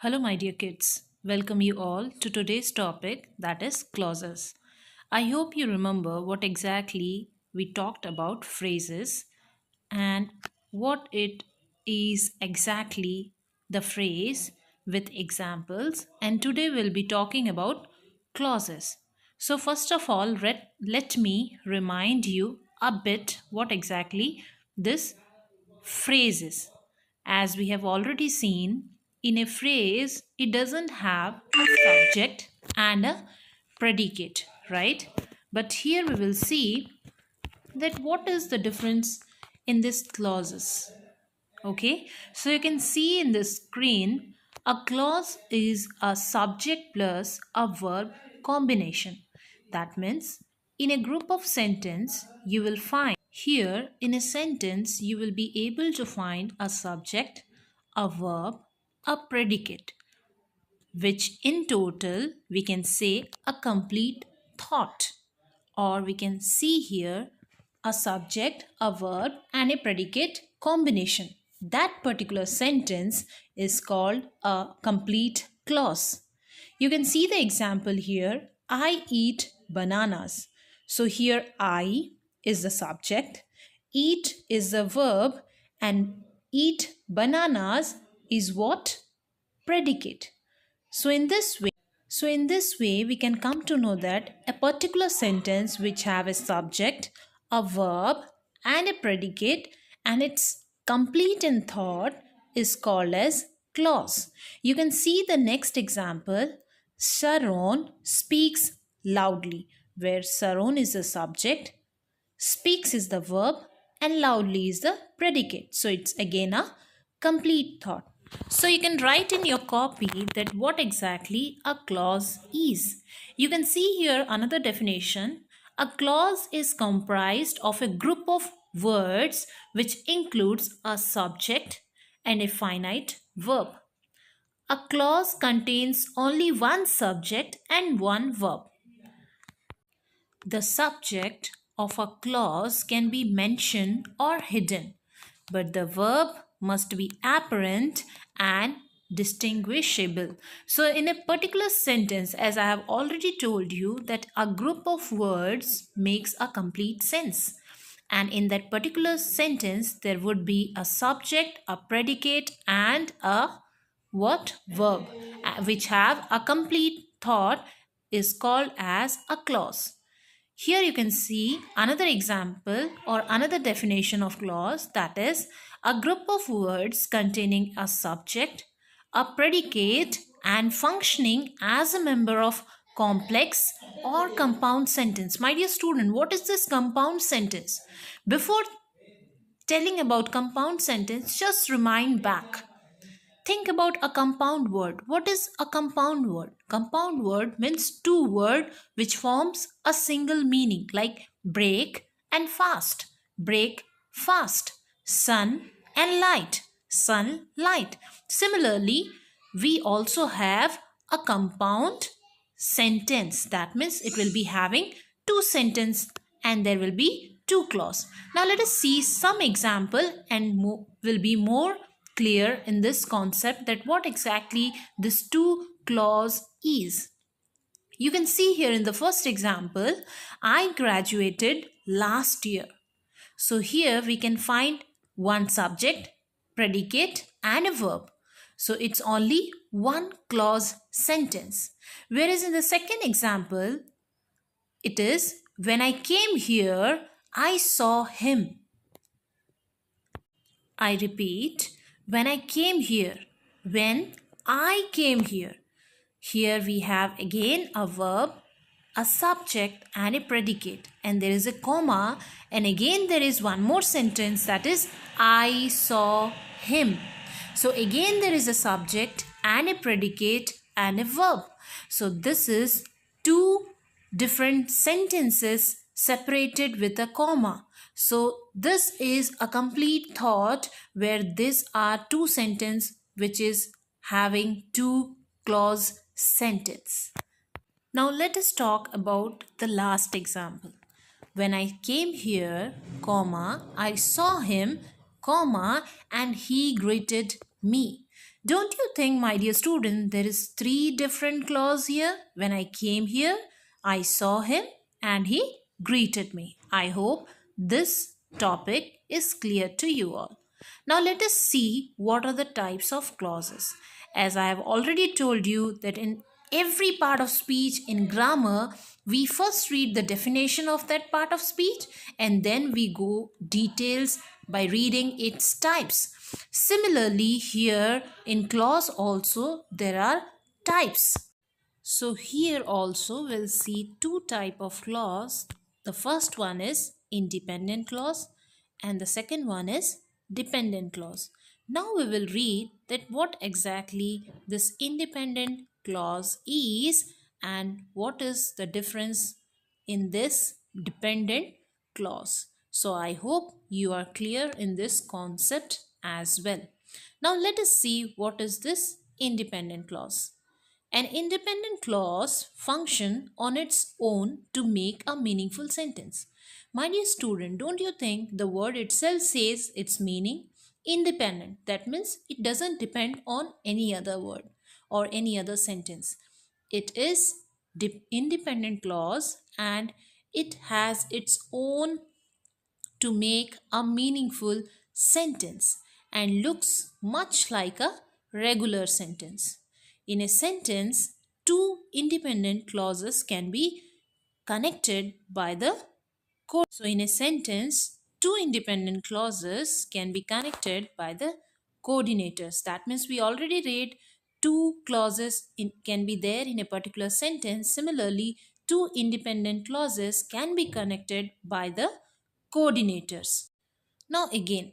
Hello, my dear kids. Welcome you all to today's topic, that is clauses. I hope you remember what exactly we talked about phrases and what it is exactly the phrase with examples. And today we'll be talking about clauses. So, first of all, let me remind you a bit what exactly this phrases. As we have already seen, in a phrase, it doesn't have a subject and a predicate, right? But here we will see that what is the difference in these clauses. Okay, so you can see in the screen a clause is a subject plus a verb combination. That means in a group of sentence you will find here in a sentence you will be able to find a subject, a verb, a predicate, which in total we can say a complete thought, or we can see here a subject, a verb, and a predicate combination. That particular sentence is called a complete clause. You can see the example here, I eat bananas. So here I is the subject, eat is the verb, and eat bananas is what? Predicate. So in this way, we can come to know that a particular sentence which have a subject, a verb, and a predicate, and it's complete in thought is called as clause. You can see the next example. Sharon speaks loudly, where Sharon is the subject, speaks is the verb, and loudly is the predicate. So it's again a complete thought. So you can write in your copy that what exactly a clause is. You can see here another definition. A clause is comprised of a group of words which includes a subject and a finite verb. A clause contains only one subject and one verb. The subject of a clause can be mentioned or hidden, but the verb must be apparent and distinguishable. So, in a particular sentence, as I have already told you, that a group of words makes a complete sense. And in that particular sentence, there would be a subject, a predicate, and a what verb, which have a complete thought is called as a clause. Here you can see another example or another definition of clause, that is a group of words containing a subject, a predicate, and functioning as a member of complex or compound sentence. My dear student, what is this compound sentence? Before telling about compound sentence, just remind back. Think about a compound word. What is a compound word? Compound word means two word which forms a single meaning, like break and fast. Break, fast. Sun and light. Sun, light. Similarly, we also have a compound sentence. That means it will be having two sentence and there will be two clause. Now let us see some example and will be more clear in this concept that what exactly this two clause is. You can see here in the first example, I graduated last year. So here we can find one subject, predicate, and a verb. So it's only one clause sentence. Whereas in the second example, it is when I came here, I saw him. I repeat, when I came here, when I came here. Here we have again a verb, a subject, and a predicate, and there is a comma, and again there is one more sentence, that is I saw him. So again there is a subject and a predicate and a verb. So this is two different sentences separated with a comma. So this is a complete thought where these are two sentences which is having two clause sentence. Now let us talk about the last example. When I came here, comma, I saw him, comma, and he greeted me. Don't you think, my dear student, there is three different clause here? When I came here, I saw him and he greeted me. I hope this topic is clear to you all. Now let us see what are the types of clauses. As I have already told you that in every part of speech in grammar, we first read the definition of that part of speech and then we go details by reading its types. Similarly, here in clause also there are types. So here also we'll see two type of clause. The first one is independent clause and the second one is dependent clause. Now we will read that what exactly this independent clause is and what is the difference in this dependent clause. So I hope you are clear in this concept as well. Now let us see what is this independent clause. An independent clause function on its own to make a meaningful sentence. My dear student, don't you think the word itself says its meaning? Independent. That means it doesn't depend on any other word or any other sentence. It is independent clause and it has its own to make a meaningful sentence and looks much like a regular sentence. In a sentence, two independent clauses can be connected by the so in a sentence, two independent clauses can be connected by the coordinators. That means we already read two clauses can be there in a particular sentence. Similarly, two independent clauses can be connected by the coordinators. Now again,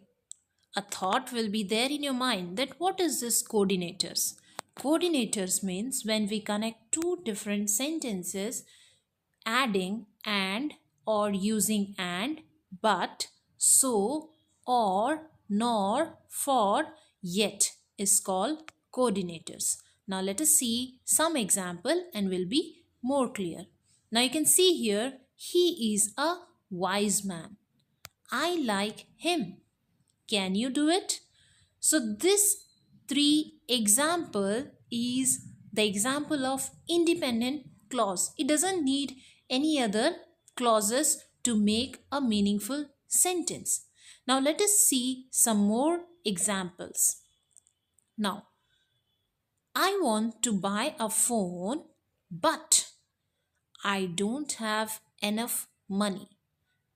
a thought will be there in your mind that what is this coordinators? Coordinators means when we connect two different sentences adding and or using and, but, so, or, nor, for, yet is called coordinators. Now let us see some example and will be more clear. Now you can see here, he is a wise man. I like him. Can you do it? So this three example is the example of independent clause. It doesn't need any other clauses to make a meaningful sentence. Now let us see some more examples. Now, I want to buy a phone, but I don't have enough money.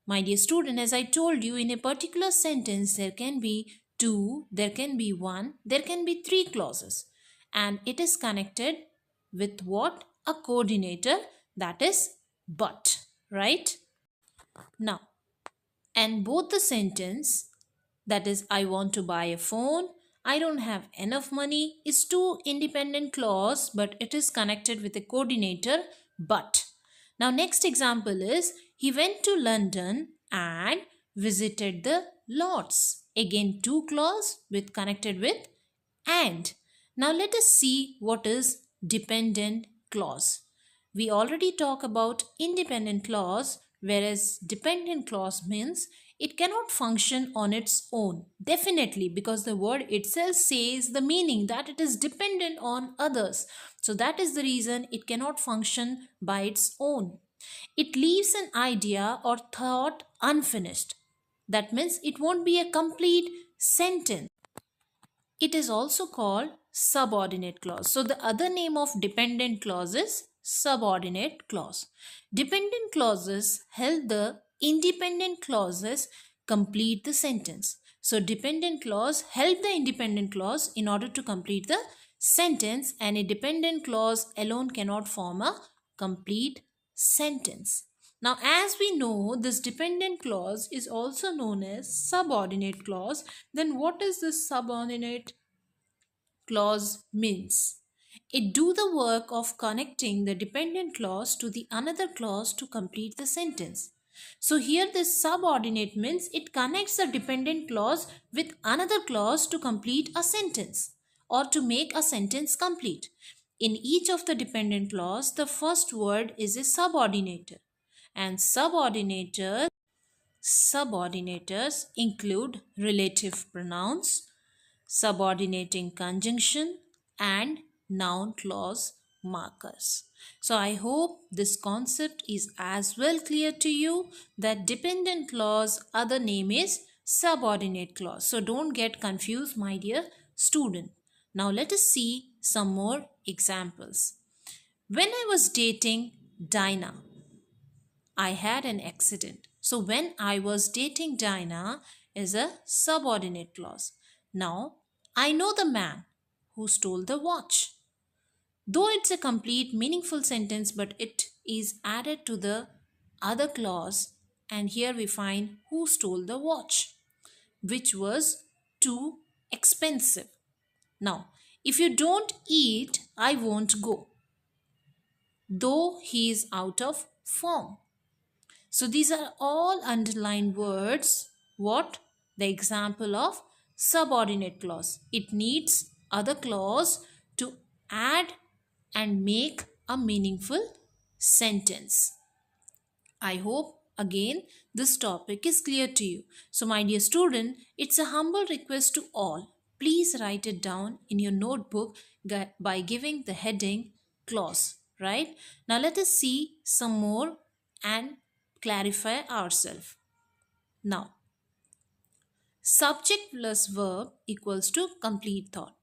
My dear student, as I told you, in a particular sentence, there can be two, there can be one, there can be three clauses. And it is connected with what? A coordinator, that is but, right? Now, and both the sentence, that is, I want to buy a phone, I don't have enough money, is two independent clause, but it is connected with a coordinator, but. Now, next example is, he went to London and visited the Lords. Again, two clause with connected with and. Now, let us see what is dependent clause. We already talk about independent clause, whereas dependent clause means it cannot function on its own. Definitely, because the word itself says the meaning that it is dependent on others. So that is the reason it cannot function by its own. It leaves an idea or thought unfinished. That means it won't be a complete sentence. It is also called subordinate clause. So the other name of dependent clause is subordinate clause. Dependent clauses help the independent clauses complete the sentence. So dependent clause help the independent clause in order to complete the sentence, and a dependent clause alone cannot form a complete sentence. Now, as we know, this dependent clause is also known as subordinate clause. Then what is this subordinate clause means? It do the work of connecting the dependent clause to the another clause to complete the sentence. So here this subordinate means it connects the dependent clause with another clause to complete a sentence or to make a sentence complete. In each of the dependent clause, the first word is a subordinator, and subordinators include relative pronouns, subordinating conjunction, and noun clause markers. So I hope this concept is as well clear to you that dependent clause other name is subordinate clause. So don't get confused, my dear student. Now let us see some more examples. When I was dating Dinah, I had an accident. So when I was dating Dinah is a subordinate clause. Now I know the man who stole the watch. Though it's a complete meaningful sentence, but it is added to the other clause, and here we find who stole the watch, which was too expensive. Now, if you don't eat, I won't go, though he is out of form. So these are all underlined words. What? The example of subordinate clause. It needs other clause to add and make a meaningful sentence. I hope again this topic is clear to you. So my dear student, it's a humble request to all. Please write it down in your notebook by giving the heading clause, right? Now let us see some more and clarify ourselves. Now, subject plus verb equals to complete thought.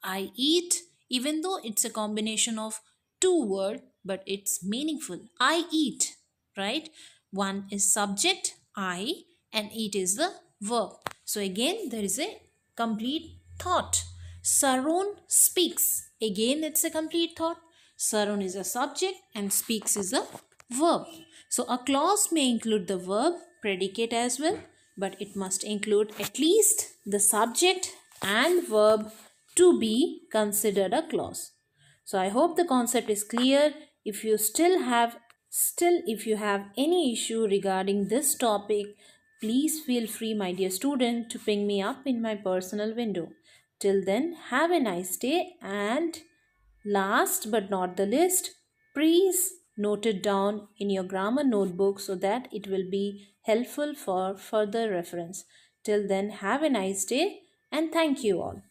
I eat, even though it's a combination of two words, but it's meaningful. I eat, right? One is subject, I, and eat is the verb. So again, there is a complete thought. Sarun speaks. Again, it's a complete thought. Sarun is a subject and speaks is a verb. So a clause may include the verb, predicate as well, but it must include at least the subject and verb to be considered a clause. So I hope the concept is clear. If you have any issue regarding this topic, please feel free, my dear student, to ping me up in my personal window. Till then, have a nice day, and last but not the least, please note it down in your grammar notebook so that it will be helpful for further reference. Till then, have a nice day and thank you all.